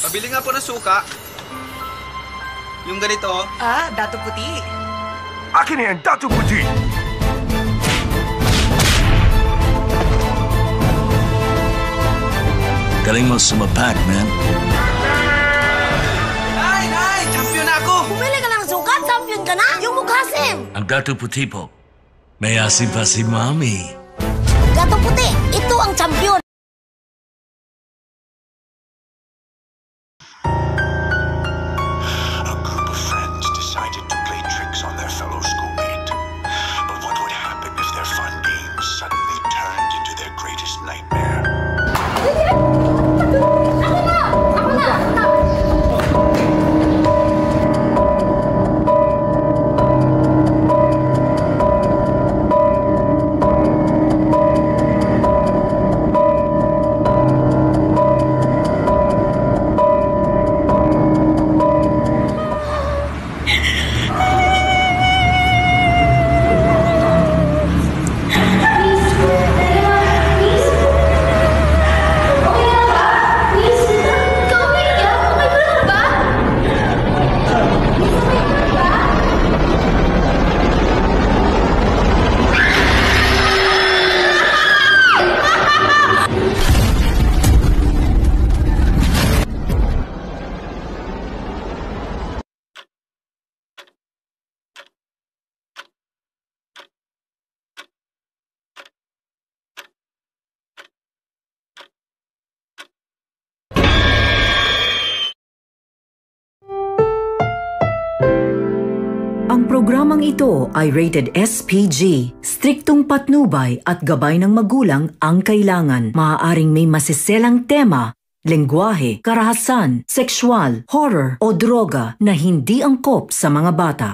Pabili nga po ng suka. Yung ganito. Dato Puti. Akin na yan, Dato Puti! Galing mo sumapak, man. Nay! Champion na ako! Bumili ka ng sukat, champion ka na! Yung mukhasim! Ang Dato Puti po. May asim pa si Mami. Dato Puti, ito ang champion! A group of friends decided to play tricks on their fellow schoolmate. But what would happen if their fun games suddenly turned into their greatest nightmare? Ang programang ito ay rated SPG. Striktong patnubay at gabay ng magulang ang kailangan. Maaaring may masiselang tema, lengguwahe, karahasan, sexual, horror o droga na hindi angkop sa mga bata.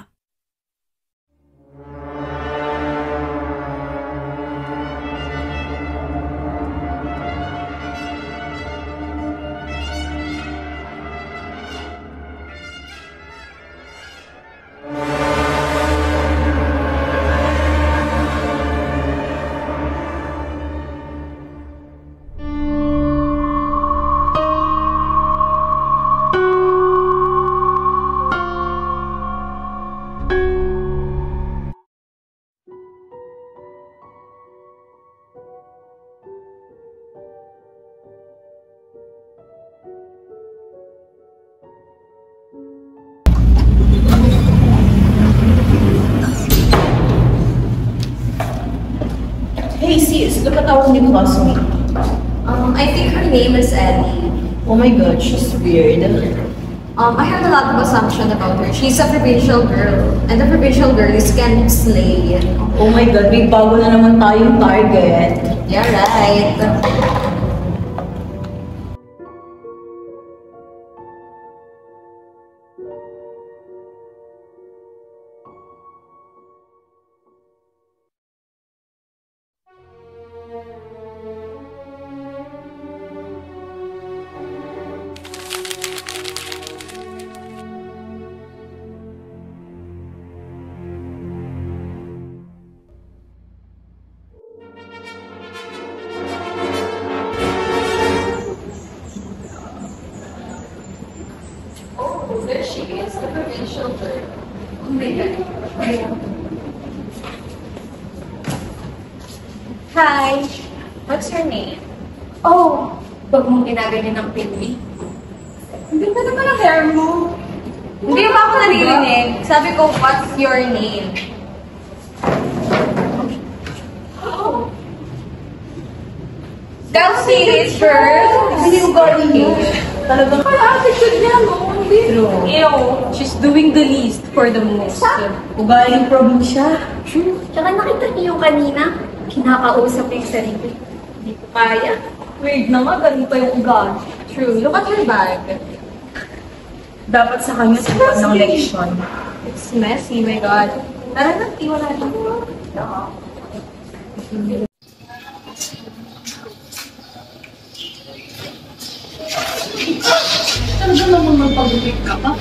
Hey sis, look at our new classmate. I think her name is Ellie. Oh my god, she's weird. I have a lot of assumption about her. She's a provincial girl, and the provincial girl is Ken Slay. Oh my god, may bago na naman tayong target. Yeah, right. There she is, the provincial girl. Oh my god. Hi! What's your name? Oh, wag mong ginaganyan ng pinwi. Hindi ka naman ang hair mo. Hindi ba ako naririnig? Sabi ko, what's your name? Oh. That's serious, girl. Hindi yung galing yun. Talagang Wala, attitude niya, no? true. Ew, she's doing the least for the most. Ugaling probinsya. True. Tsaka nakita niyo yung kanina, kinakausap yung sarili. Hindi ko kaya. Weird na nga, ganun pa yung ugali. True. Look at her bag. Dapat sa kanya sinuot ng leksyon. It's messy, my God. Tara na, iwan natin. Talaga naman magpagupit ka pa.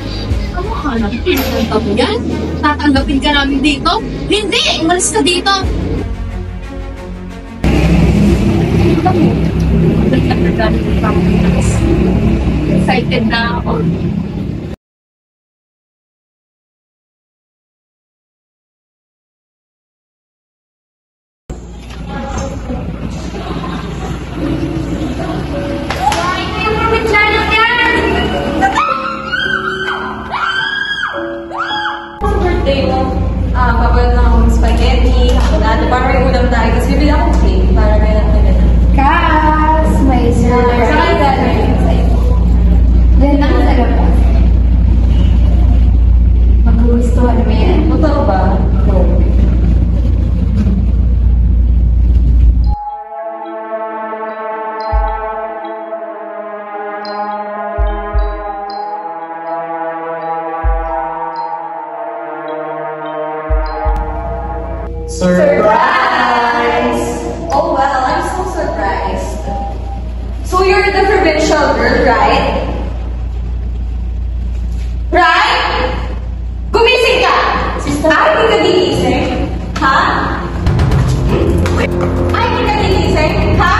Ano hanap? Pinagkanta mo yan? Tatanggapin ka namin dito? Hindi! Umalis ka dito! Excited na ako. Birthday mo, papalit na akong spaghetti, hapunado, para may ulam tayo. Tapos bibili akong cake, para ganun na ganun. Kas, may surprise. Saan ka galing? Yan lang sa labas. Magugustuhan mo yan. Totoo ba? Surprise! Oh well, I'm so surprised. So you're the provincial girl, right? Right? Gumising ka! Sister, ay, hindi ka gigising? Ha? Ay, hindi ka gigising? Ha?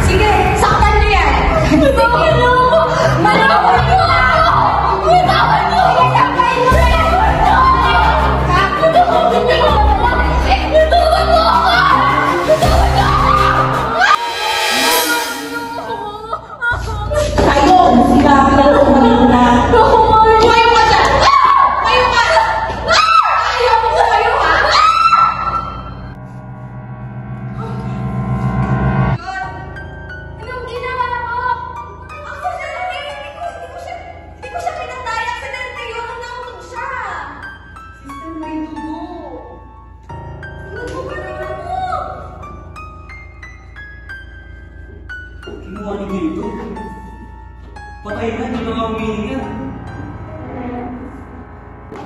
Sige, saktan niyo yan! Maloko! Maloko niyo ako! Bitawan niyo! Saktan niyo yan! Bitawan niyo ako! Bitawan niyo ako! Bitawan niyo ako! Ayun! Sinabi ko na. Tumayo ka dyan! Tumayo ka! Ayaw mo tumayo ha! Anong ginawa mo? Ako siya lang eh! Hindi ko siya pinatay! Aksidente yun! Nangawag siya! Sister, may dugo! Dugo ka naman mo! Kinuha niyo dito. Patay na, hindi na umihingi yan.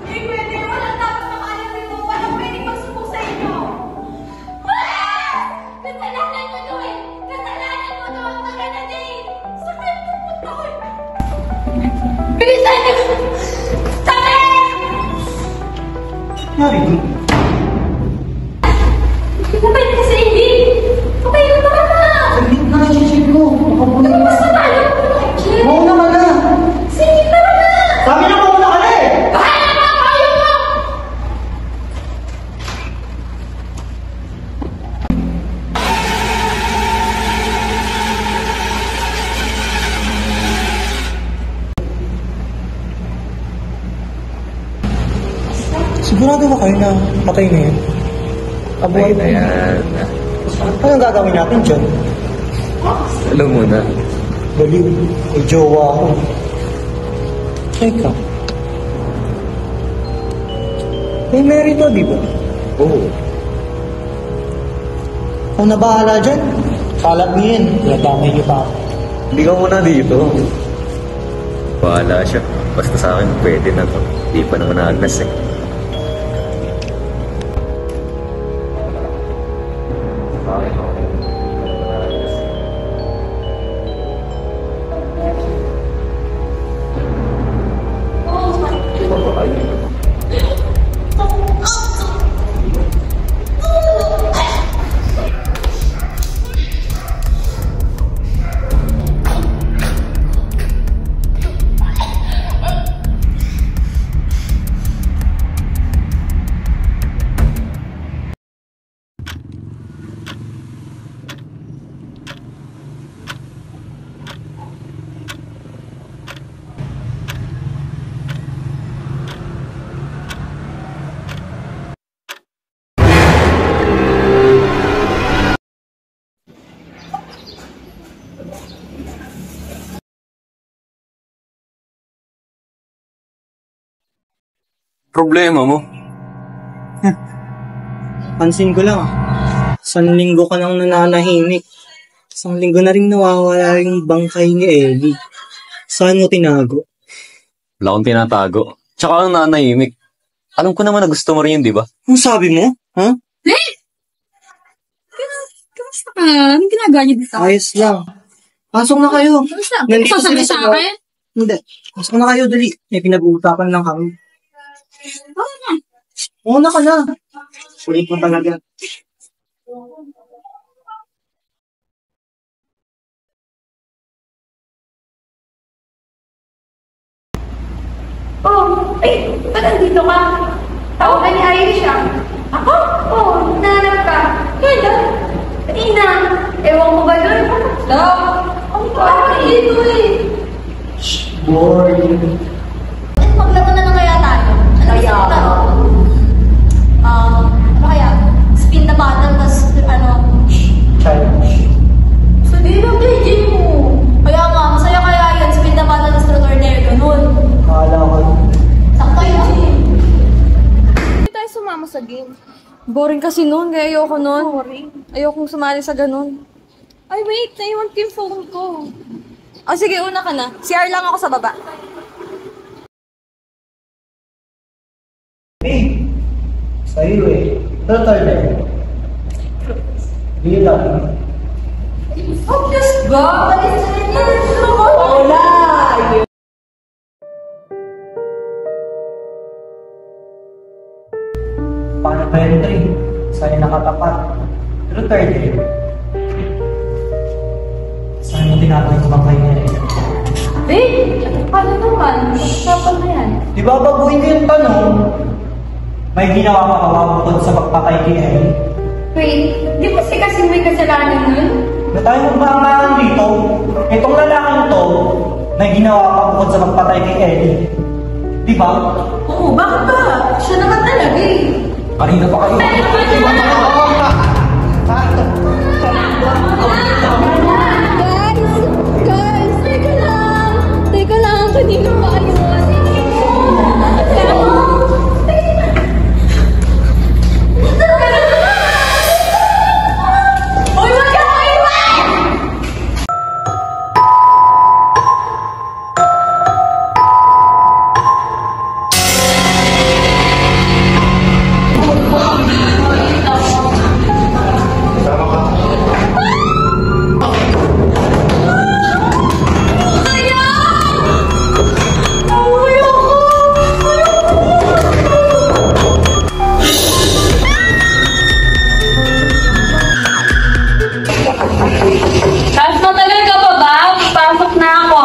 Hindi pwede! Walang dapat makaalam dito! Walang pwede magsubok sa inyo! Kasalanan mo to eh! Kasalanan mo to! Ang taga na din! Saan kayo pupunta ko? Bilisan niyo! Sabi! Narito. Kapay na kasi hindi! Kapay na naman na! Naka-check ko. Ano mas matalo? Oo naman na. Sige naman na! Sabi na mauna ka na eh. Bahala na! Ayaw mo! Sigurado ba kayo na patay na yun? Patay na yan. Anong gagawin natin dyan? Alam mo na. Baliw, may jowa ako. Teka. May Mary to, di ba? Oo. Kung na bahala dyan, kalat niyo yan. Nadamay niyo pa ako. Hindi ka muna dito. Bahala siya. Basta sa akin, pwede na to. Di pa naman naagnas eh. Problema mo? Pansin ko lang ah. 1 linggo ka nang nananahimik. 1 linggo na rin nawawala yung bangkay ni Ellie. Saan mo tinago? Wala akong tinatago. Tsaka ang nanahimik. Alam ko naman na gusto mo rin yun, di ba? Ang sabi mo? Ha? Kamusta ka? Anong ginagawa niyo dito? Ayos lang. Pasok na kayo. Kamusta? Nandito Sasabi sila sa akin? Hindi. Gusto ko na kayo, dali. May pinag-uusapan lang kami. Una ka na. Kulit mo talaga. Oh, ay, ba't andito ka? Tao ka ni Irish ah. Ako? Oh, nanap ka. Kailan? Kanina. Ewan ko ba doon? Ang parang dito eh. Boring. Maglaro na lang kaya tayo. Kaya? Ano kaya? Spin the bottle, tas Challenge. So, di lang play mo. Kaya nga, masaya kaya yan. Spin the bottle, tas truth or dare. Ganun. Akala ko. Sakto yun. Hindi tayo sumama sa game. Boring kasi noon, kaya ayoko noon. Boring? Ayokong sumali sa ganun. Ay, wait. Naiwan ko yung phone ko. Oh, sige, una ka na. CR lang ako sa baba. Hey, sa'yo eh. Truth or dare? Bilang. Focus ba? Wala! Paano ba yun, Trey? Sa'yo nakatapat. Truth or dare? Saan mo tinatawag sa bangkay niya eh? Paano naman? Kapag na yan. Di ba baguhin ko yung tanong? May ginawa ka ba bukod sa pagpatay kay Ellie? Wait, di ba si kasi may kasalanan nun? Na tayo magmahamaan dito, itong lalaking to, may ginawa ka bukod sa pagpatay kay Ellie. Di ba? Oo, bakit ba? Siya naman talaga eh. Kanina pa kayo. Guys, teka lang. Teka lang, kanina pa yun. Uy, wag ka maiwan! Tapos matagal ka pa ba? Pasok na ako.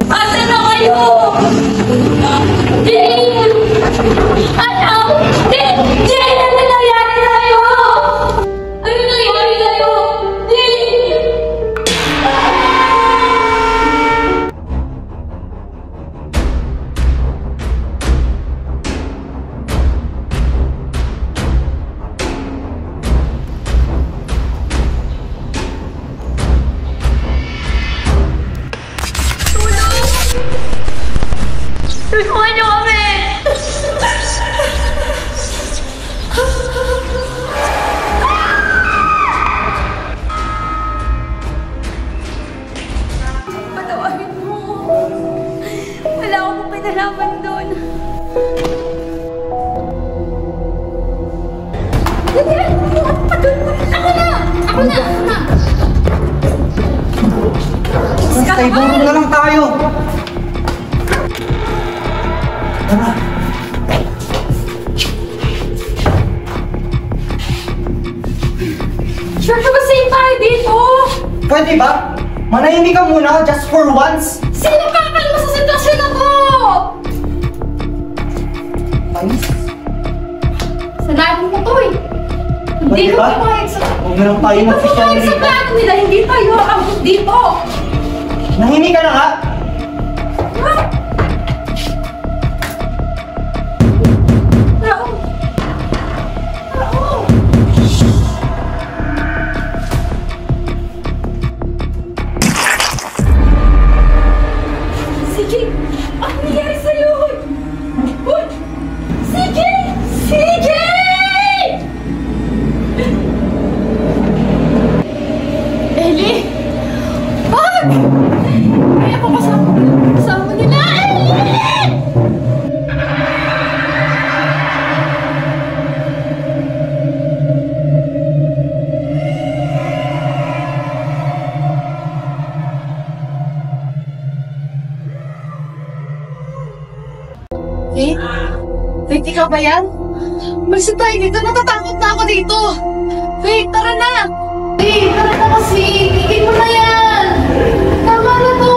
Ate na kayo! Jane! Ano? Jane! Ano nangyari sa'yo? Ano nangyari sa'yo? Jane! Tulungan niyo kami! Patawarin mo. Wala akong pinalaman doon. Ako na! Ako na! Kay Buro na lang tayo. Tara. Sure ka ba sa'yo tayo dito? Pwede ba? Manahimik ka muna, just for once. Sino kakalma sa sitwasyon ako? Ayos. Sanayin mo to eh. Hindi Pwede ko ba? pumayag sa... Huwag na lang tayo Hindi ko mag-official pumayag sa dito. plano nila. Hindi tayo aabot dito. Nahimik ka na nga. Raul! Raul! Sige! Ano nangyari sa'yo? Uy! Sige! Sige! Ellie? Wag! Kaya ko Faith? Faith, ikaw ba yan? Umalis na tayo dito. Natatakot na ako dito. Faith, tara na! Faith, tara na kasi. Tigil mo na yan. Tama na to.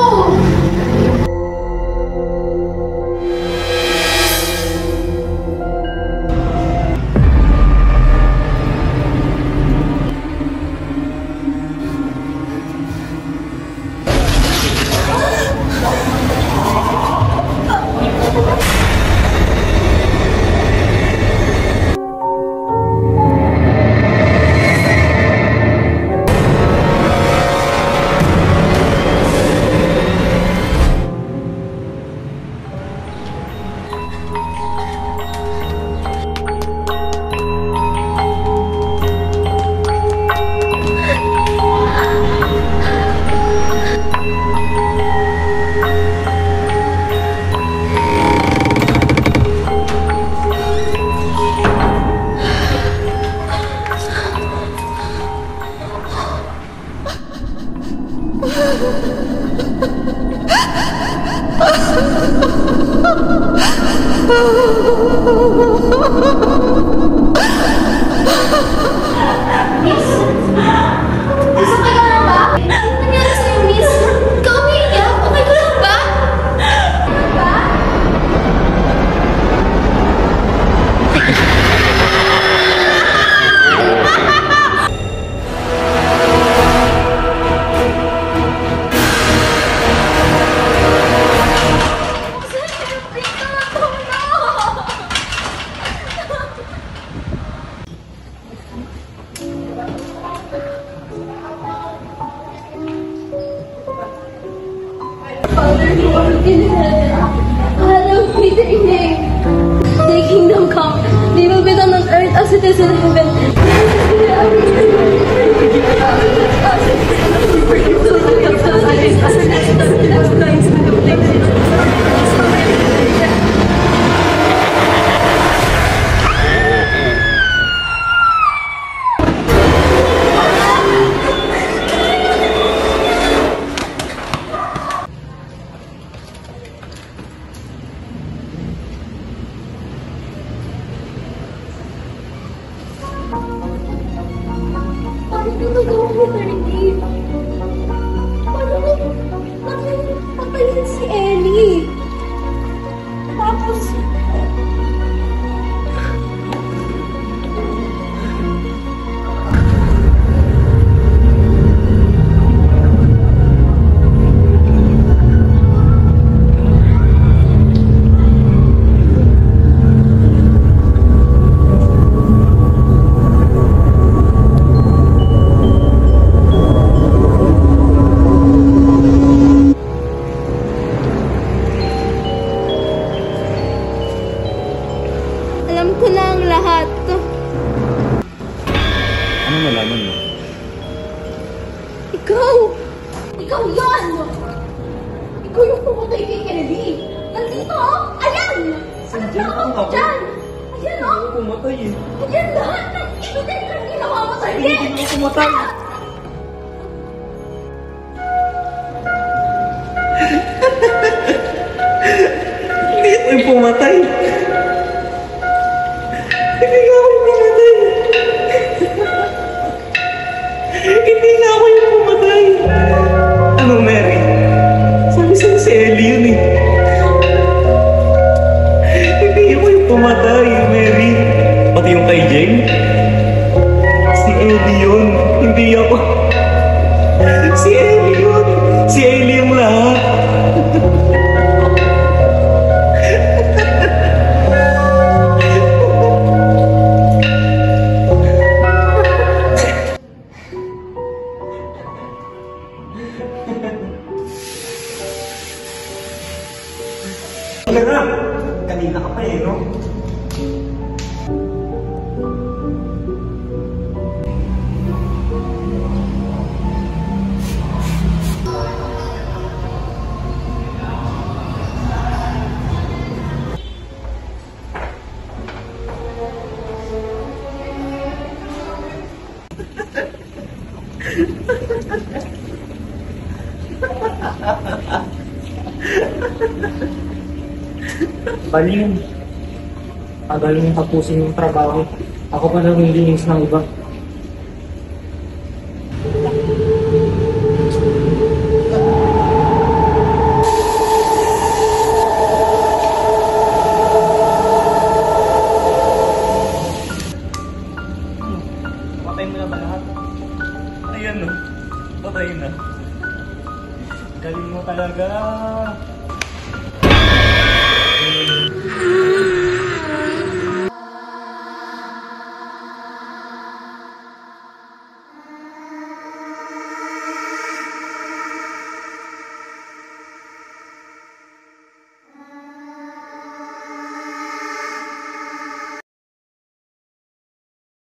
Miss? Miss, okay ka lang ba? Ano nangyari sa'yo, Miss? Ikaw umiiyak? Okay ka lang ba? Ba? Father, who art in heaven, hallowed be thy name. Thy kingdom come, thy will be done on earth as it is in heaven. Paano nagagawa ni Ferdy? Paano napalin si Ellie? Tapos... Alam ko na ang lahat. Ano nalaman mo? Ikaw! Ikaw yan! Ikaw yung pumatay kay Ellie! Nandito, oh! Ayan! Sandiyan ako. Diyan! Ayan, oh! Hindi pumatay eh. Ayan lahat ng evidence na ginawa mo sa Hindi Ellie! ako pumatay. Hindi ako yung pumatay. Hindi nga ako yung pumatay. Hindi nga ako yung pumatay. Ano, Mary? Sabi sa'yo si Ellie yun eh. Hindi ako yung pumatay, Mary. Pati yung kay Jane. Si Ellie yun. Hindi ako. Si Ellie yun. Si Ellie yung lahat. Kanina ka pa eh, no? Bali yun. Tagal mong tapusin yung trabaho. Ako pa nang nilinis ng iba.